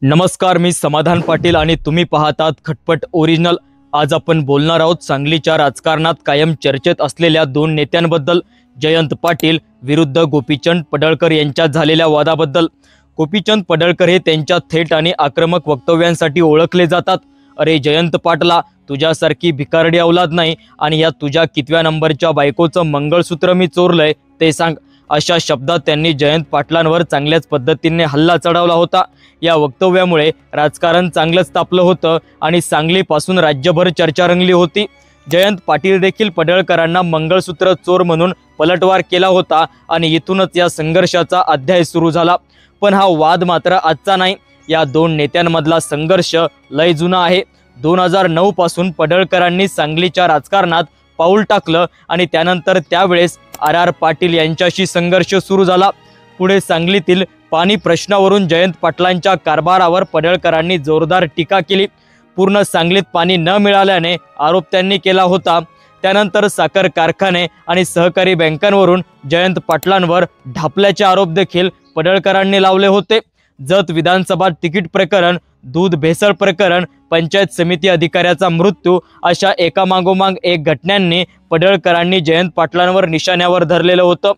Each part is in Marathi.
नमस्कार, मी समाधान पाटील आणि तुम्ही पाहतात खटपट ओरिजिनल। आज आपण बोलणार आहोत सांगलीच्या राजकारणात कायम चर्चेत असलेल्या दोन नेत्यांबद्दल, जयंत पाटील विरुद्ध गोपीचंद पडळकर यांच्यात झालेल्या वादाबद्दल। गोपीचंद पडळकर हे त्यांच्या थेट आणि आक्रमक वक्तव्यांसाठी ओळखले जातात। अरे जयंत पाटला, तुझ्यासारखी भिकारडी औलाद नाही आणि या तुझ्या कितव्या नंबरच्या बायकोचं मंगळसूत्र मी चोरलंय ते सांग, अशा शब्दात त्यांनी जयंत पाटलांवर चांगल्याच पद्धतीने हल्ला चढवला होता। या वक्तव्यामुळे राजकारण चांगलंच तापलं होतं आणि सांगलीपासून राज्यभर चर्चा रंगली होती। जयंत पाटील देखील पडळकरांना मंगळसूत्र चोर म्हणून पलटवार केला होता आणि इथूनच या संघर्षाचा अध्याय सुरू झाला। पण हा वाद मात्र आजचा नाही, या दोन नेत्यांमधला संघर्ष लय जुना आहे। 2009 पासून पडळकरांनी सांगलीच्या राजकारणात पाऊल टाकलं आणि त्यानंतर त्यावेळेस आर पाटील यांच्याशी संघर्ष सुरू झाला। पुढे सांगलीतील पाणी प्रश्नावरून जयंत पाटलांच्या कारभारावर पडळकरांनी जोरदार टीका केली। पूर्ण सांगलीत पाणी न मिळाल्याने आरोप त्यांनी केला होता। त्यानंतर साखर कारखाने आणि सहकारी बँकांवरून जयंत पाटलांवर ढापल्याचे आरोप देखील पडळकरांनी लावले होते। जत विधानसभा तिकीट प्रकरण, दूध भेसळ प्रकरण, पंचायत समिती अधिकाऱ्याचा मृत्यू अशा एकामागोमाग एक घटनांनी पडळकरांनी जयंत पाटलांवर निशाण्यावर धरलेलं होतं।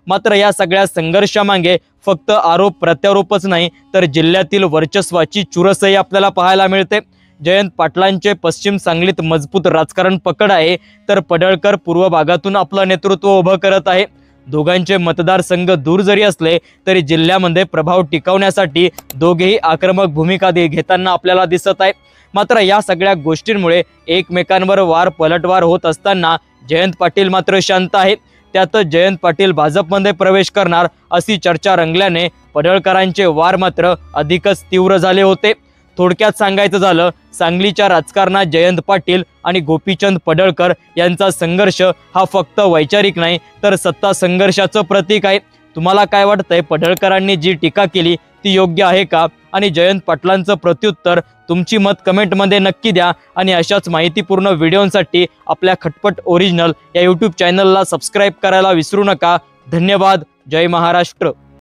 मात्र या सगळ्या संघर्षामागे फक्त आरोप प्रत्यारोपच नाही, तर जिल्ह्यातील वर्चस्वाची चुरसही आपल्याला पाहायला मिळते। जयंत पाटलांचे पश्चिम सांगलीत मजबूत राजकारण पकड आहे, तर पडळकर पूर्व भागातून आपलं नेतृत्व उभं करत आहे। दोघांचे मतदारसंघ दूर जरी असले तरी जिल्ह्यामध्ये प्रभाव टिकवण्यासाठी दोघेही आक्रमक भूमिका घेताना आपल्याला दिसत आहे। मात्र या सगळ्या गोष्टींमुळे एकमेकांवर वार पलटवार होत असताना जयंत पाटील मात्र शांत आहे। त्यातच जयंत पाटील भाजपमध्ये प्रवेश करणार अशी चर्चा रंगल्याने पडळकरांचे वार मात्र अधिकच तीव्र झाले होते। थोडक्यात सांगायचं झालं, सांगलीच्या राजकारणात जयंत पाटील आणि गोपीचंद पडळकर यांचा संघर्ष हा फक्त वैचारिक नाही, तर सत्ता संघर्षाचं प्रतीक आहे। तुम्हाला काय वाटतंय, पडळकरांनी जी टीका केली ती योग्य आहे का? आणि जयंत पाटलांचं प्रत्युत्तर तुमची मत कमेंटमध्ये नक्की द्या आणि अशाच माहितीपूर्ण व्हिडिओंसाठी आपल्या खटपट ओरिजिनल या यूट्यूब चॅनलला सबस्क्राईब करायला विसरू नका। धन्यवाद। जय महाराष्ट्र।